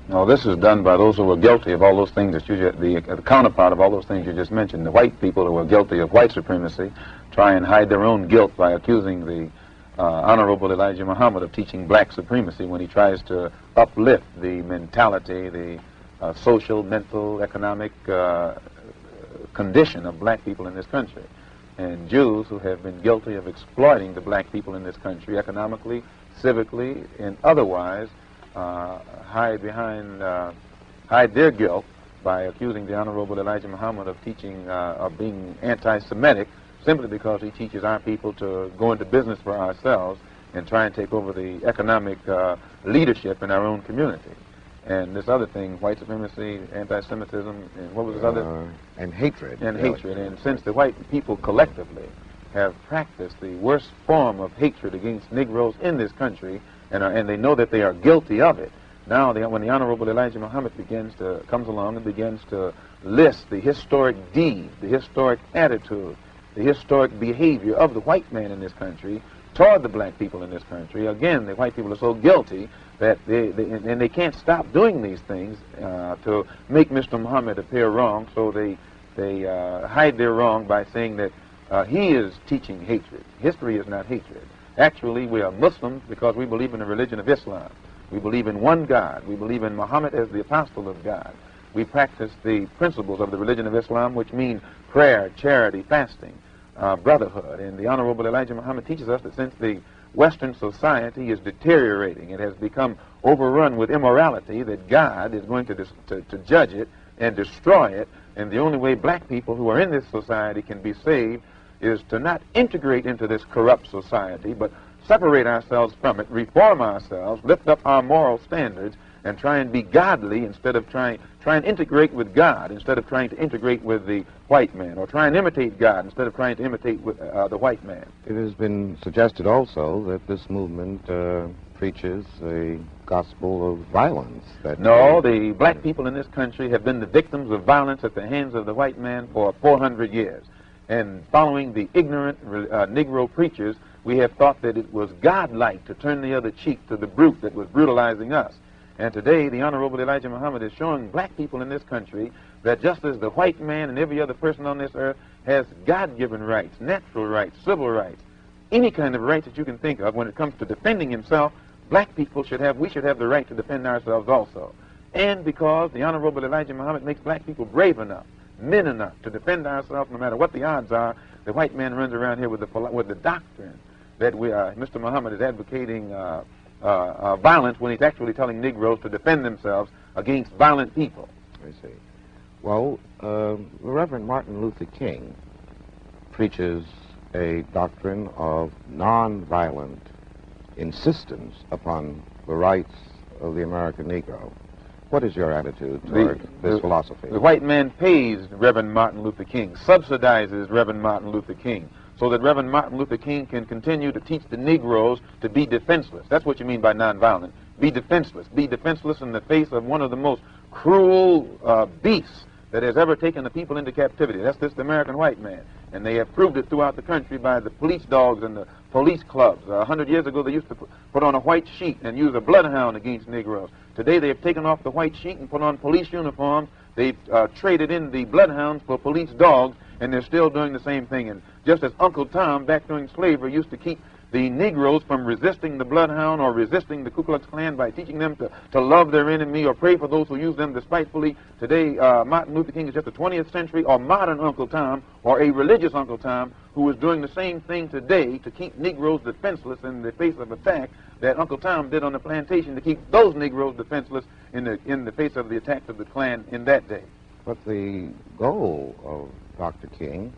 No, this is done by those who were guilty of all those things that the counterpart of all those things you just mentioned. The white people who were guilty of white supremacy try and hide their own guilt by accusing the Honorable Elijah Muhammad of teaching black supremacy when he tries to uplift the mentality, the social, mental, economic condition of black people in this country. And Jews who have been guilty of exploiting the black people in this country economically, civically, and otherwise hide their guilt by accusing the Honorable Elijah Muhammad of teaching, of being anti-Semitic, simply because he teaches our people to go into business for ourselves and try and take over the economic leadership in our own community. And this other thing, white supremacy, anti-Semitism, and what was this other? And hatred. And hatred. And since the white people collectively have practiced the worst form of hatred against Negroes in this country, and they know that they are guilty of it, now when the Honorable Elijah Muhammad comes along and begins to list the historic deed, the historic attitude, the historic behavior of the white man in this country toward the black people in this country, again, the white people are so guilty that they can't stop doing these things to make Mr. Muhammad appear wrong, so they hide their wrong by saying that he is teaching hatred. History is not hatred. Actually, we are Muslims because we believe in the religion of Islam. We believe in one God. We believe in Muhammad as the apostle of God. We practice the principles of the religion of Islam, which mean prayer, charity, fasting, brotherhood. And the Honorable Elijah Muhammad teaches us that since the Western society is deteriorating, it has become overrun with immorality, that God is going to judge it and destroy it, and the only way black people who are in this society can be saved is to not integrate into this corrupt society, but separate ourselves from it, reform ourselves, lift up our moral standards, and try and be godly instead of try and integrate with God instead of trying to integrate with the white man, or try and imitate God instead of trying to imitate with the white man. It has been suggested also that this movement preaches a gospel of violence. No, the black people in this country have been the victims of violence at the hands of the white man for 400 years. And following the ignorant Negro preachers, we have thought that it was godlike to turn the other cheek to the brute that was brutalizing us. And today, the Honorable Elijah Muhammad is showing black people in this country that just as the white man and every other person on this earth has God-given rights, natural rights, civil rights, any kind of rights that you can think of when it comes to defending himself, black people we should have the right to defend ourselves also. And because the Honorable Elijah Muhammad makes black people brave enough, men enough to defend ourselves no matter what the odds are, the white man runs around here with the doctrine that Mr. Muhammad is advocating violence when he's actually telling Negroes to defend themselves against violent people. I see. Well, the Reverend Martin Luther King preaches a doctrine of nonviolent insistence upon the rights of the American Negro. What is your attitude toward this philosophy? The white man pays Reverend Martin Luther King, subsidizes Reverend Martin Luther King, so that Reverend Martin Luther King can continue to teach the Negroes to be defenseless. That's what you mean by nonviolent. Be defenseless. Be defenseless in the face of one of the most cruel beasts that has ever taken the people into captivity. That's this American white man. And they have proved it throughout the country by the police dogs and the police clubs. 100 years ago, they used to put on a white sheet and use a bloodhound against Negroes. Today, they have taken off the white sheet and put on police uniforms. They've traded in the bloodhounds for police dogs, and they're still doing the same thing. And just as Uncle Tom, back during slavery, used to keep the Negroes from resisting the bloodhound or resisting the Ku Klux Klan by teaching them to love their enemy or pray for those who use them despitefully. Today, Martin Luther King is just a 20th century or modern Uncle Tom, or a religious Uncle Tom, who is doing the same thing today to keep Negroes defenseless in the face of attack that Uncle Tom did on the plantation to keep those Negroes defenseless in the face of the attacks of the Klan in that day. But the goal of Dr. King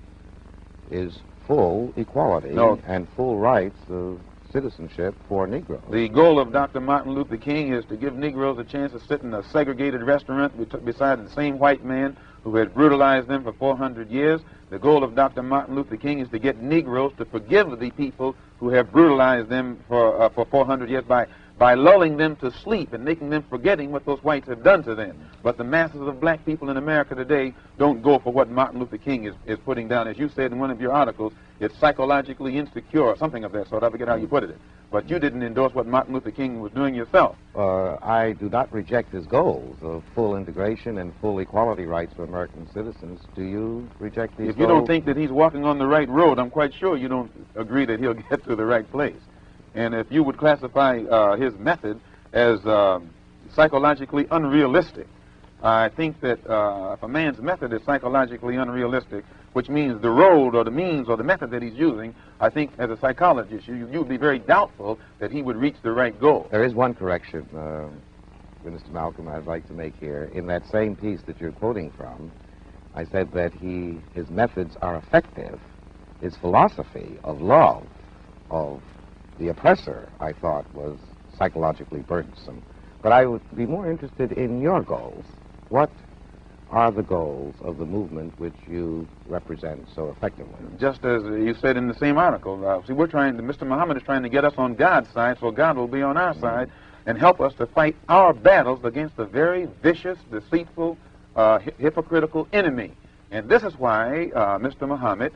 is full equality and full rights of citizenship for Negroes. The goal of Dr. Martin Luther King is to give Negroes a chance to sit in a segregated restaurant beside the same white man who had brutalized them for 400 years. The goal of Dr. Martin Luther King is to get Negroes to forgive the people who have brutalized them for 400 years by by lulling them to sleep and making them forgetting what those whites have done to them. But the masses of black people in America today don't go for what Martin Luther King is putting down. As you said in one of your articles, it's psychologically insecure or something of that sort. I forget how you put it. But you didn't endorse what Martin Luther King was doing yourself. I do not reject his goals of full integration and full equality rights for American citizens. Do you reject these goals? If you don't think that he's walking on the right road, I'm quite sure you don't agree that he'll get to the right place. And if you would classify his method as psychologically unrealistic, I think that if a man's method is psychologically unrealistic, which means the road or the means or the method that he's using, I think as a psychologist, you'd be very doubtful that he would reach the right goal. There is one correction, Mr. Malcolm, I'd like to make here. In that same piece that you're quoting from, I said that his methods are effective. His philosophy of love, of the oppressor, I thought, was psychologically burdensome. But I would be more interested in your goals. What are the goals of the movement which you represent so effectively? Just as you said in the same article, see, Mr. Muhammad is trying to get us on God's side, so God will be on our side and help us to fight our battles against a very vicious, deceitful, hypocritical enemy. And this is why Mr. Muhammad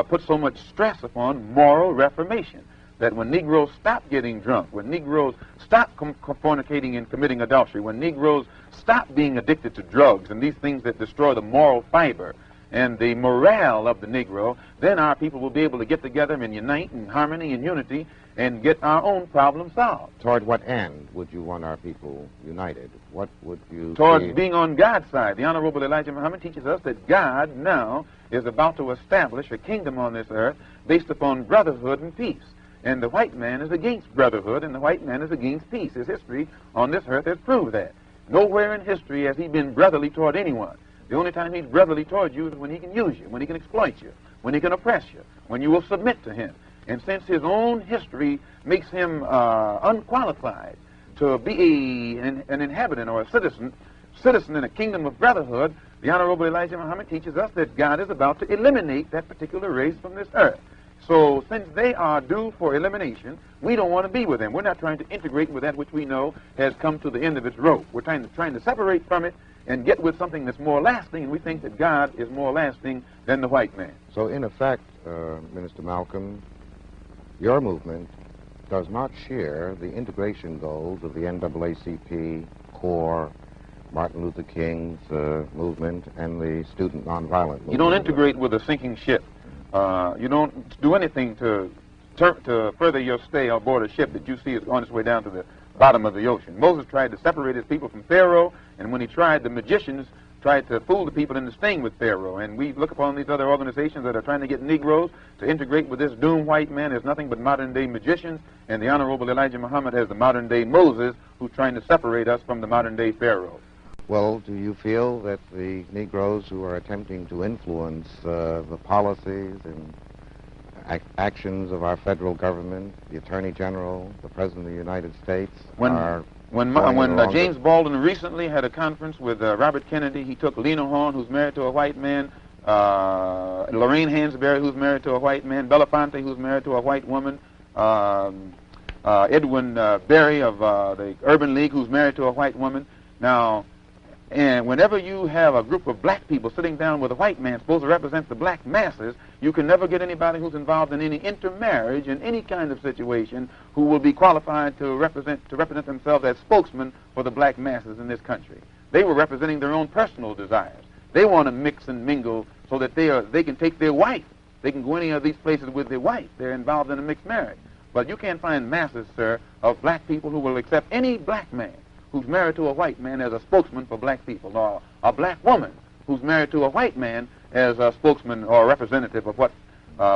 put so much stress upon moral reformation. That when Negroes stop getting drunk, when Negroes stop fornicating and committing adultery, when Negroes stop being addicted to drugs and these things that destroy the moral fiber and the morale of the Negro, then our people will be able to get together and unite in harmony and unity and get our own problems solved. Toward what end would you want our people united? What would you... Towards being on God's side. The Honorable Elijah Muhammad teaches us that God now is about to establish a kingdom on this earth based upon brotherhood and peace. And the white man is against brotherhood, and the white man is against peace. His history on this earth has proved that. Nowhere in history has he been brotherly toward anyone. The only time he's brotherly toward you is when he can use you, when he can exploit you, when he can oppress you, when you will submit to him. And since his own history makes him unqualified to be an inhabitant or a citizen in a kingdom of brotherhood, the Honorable Elijah Muhammad teaches us that God is about to eliminate that particular race from this earth. So since they are due for elimination, we don't want to be with them. We're not trying to integrate with that which we know has come to the end of its rope. We're trying to separate from it and get with something that's more lasting, and we think that God is more lasting than the white man. So in effect, Minister Malcolm, your movement does not share the integration goals of the NAACP, CORE, Martin Luther King's movement, and the student nonviolent movement. You don't integrate with a sinking ship. You don't do anything to further your stay aboard a ship that you see is on its way down to the bottom of the ocean. Moses tried to separate his people from Pharaoh, and when he tried, the magicians tried to fool the people into staying with Pharaoh. And we look upon these other organizations that are trying to get Negroes to integrate with this doomed white man as nothing but modern-day magicians, and the Honorable Elijah Muhammad as the modern-day Moses who's trying to separate us from the modern-day Pharaoh. Well, do you feel that the Negroes who are attempting to influence the policies and actions of our federal government, the Attorney General, the President of the United States, When James Baldwin recently had a conference with Robert Kennedy, he took Lena Horne, who's married to a white man, Lorraine Hansberry, who's married to a white man, Belafonte, who's married to a white woman, Edwin Berry of the Urban League, who's married to a white woman. Now, and whenever you have a group of black people sitting down with a white man supposed to represent the black masses, you can never get anybody who's involved in any intermarriage in any kind of situation who will be qualified to represent themselves as spokesmen for the black masses in this country. They were representing their own personal desires. They want to mix and mingle so that they can take their wife. They can go any of these places with their wife. They're involved in a mixed marriage. But you can't find masses, sir, of black people who will accept any black man who's married to a white man as a spokesman for black people, or a black woman who's married to a white man as a spokesman or a representative of what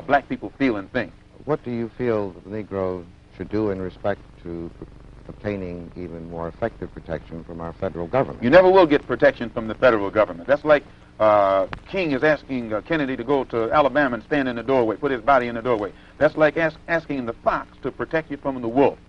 black people feel and think. What do you feel the Negro should do in respect to obtaining even more effective protection from our federal government? You never will get protection from the federal government. That's like King is asking Kennedy to go to Alabama and stand in the doorway, put his body in the doorway. That's like asking the fox to protect you from the wolf.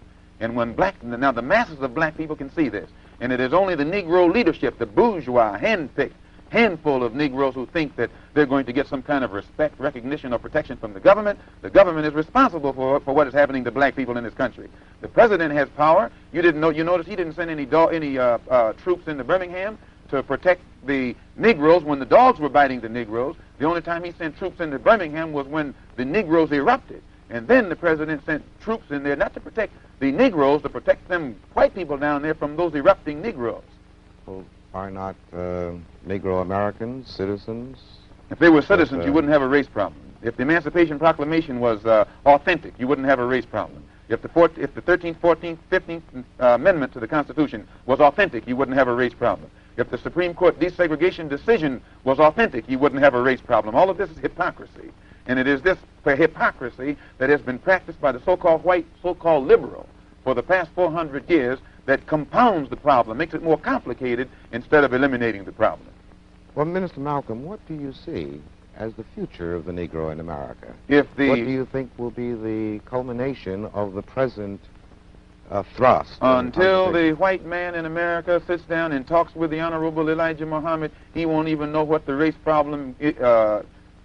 And now the masses of black people can see this. And it is only the Negro leadership, the bourgeois, handpicked, handful of Negroes who think that they're going to get some kind of respect, recognition, or protection from the government is responsible for what is happening to black people in this country. The president has power. You notice he didn't send any troops into Birmingham to protect the Negroes when the dogs were biting the Negroes. The only time he sent troops into Birmingham was when the Negroes erupted. And then the president sent troops in there not to protect the Negroes, to protect them white people down there from those erupting Negroes. Well, are not Negro Americans citizens? If they were citizens, you wouldn't have a race problem. If the Emancipation Proclamation was authentic, you wouldn't have a race problem. If the 13th, 14th, 15th Amendment to the Constitution was authentic, you wouldn't have a race problem. If the Supreme Court desegregation decision was authentic, you wouldn't have a race problem. All of this is hypocrisy. And it is this hypocrisy that has been practiced by the so-called white, so-called liberal for the past 400 years that compounds the problem, makes it more complicated instead of eliminating the problem. Well, Minister Malcolm, what do you see as the future of the Negro in America? What do you think will be the culmination of the present thrust? Until the white man in America sits down and talks with the Honorable Elijah Muhammad, he won't even know what the race problem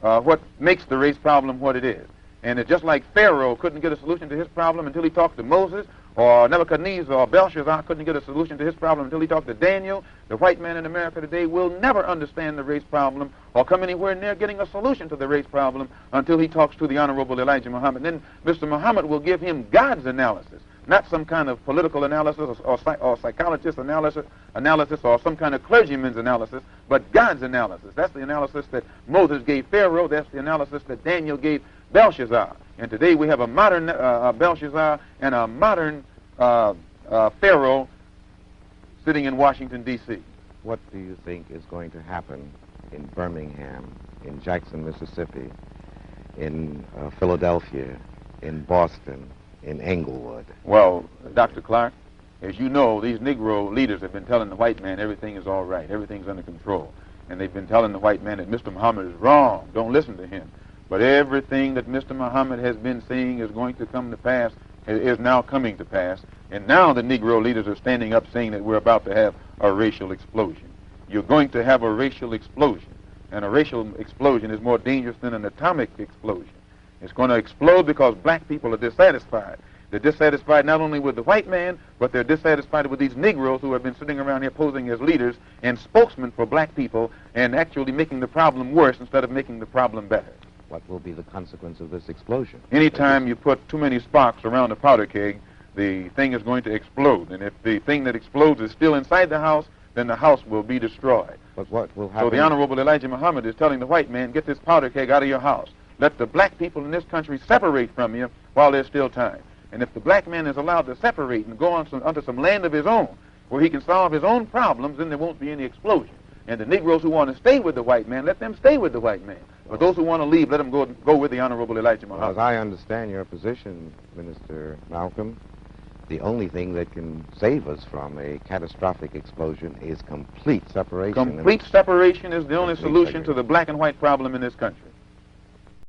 what makes the race problem what it is. And it's just like Pharaoh couldn't get a solution to his problem until he talked to Moses, or Nebuchadnezzar or Belshazzar couldn't get a solution to his problem until he talked to Daniel. The white man in America today will never understand the race problem or come anywhere near getting a solution to the race problem until he talks to the Honorable Elijah Muhammad. Then Mr. Muhammad will give him God's analysis, not some kind of political analysis or psychologist analysis or some kind of clergyman's analysis, but God's analysis. That's the analysis that Moses gave Pharaoh. That's the analysis that Daniel gave Belshazzar. And today we have a modern Belshazzar and a modern Pharaoh sitting in Washington, D.C. What do you think is going to happen in Birmingham, in Jackson, Mississippi, in Philadelphia, in Boston, in Englewood? Well, Dr. Clark, as you know, these Negro leaders have been telling the white man everything is all right, everything's under control. And they've been telling the white man that Mr. Muhammad is wrong, don't listen to him. But everything that Mr. Muhammad has been saying is going to come to pass, is now coming to pass. And now the Negro leaders are standing up saying that we're about to have a racial explosion. You're going to have a racial explosion. And a racial explosion is more dangerous than an atomic explosion. It's going to explode because black people are dissatisfied. They're dissatisfied not only with the white man, but they're dissatisfied with these Negroes who have been sitting around here posing as leaders and spokesmen for black people and actually making the problem worse instead of making the problem better. What will be the consequence of this explosion? Anytime you put too many sparks around a powder keg, the thing is going to explode. And if the thing that explodes is still inside the house, then the house will be destroyed. But what will happen? So the Honorable Elijah Muhammad is telling the white man, get this powder keg out of your house. Let the black people in this country separate from you while there's still time. And if the black man is allowed to separate and go on onto some land of his own, where he can solve his own problems, then there won't be any explosion. And the Negroes who want to stay with the white man, let them stay with the white man. But those who want to leave, let them go with the Honorable Elijah Muhammad. As I understand your position, Minister Malcolm, the only thing that can save us from a catastrophic explosion is complete separation. Complete separation is the only solution to the black and white problem in this country.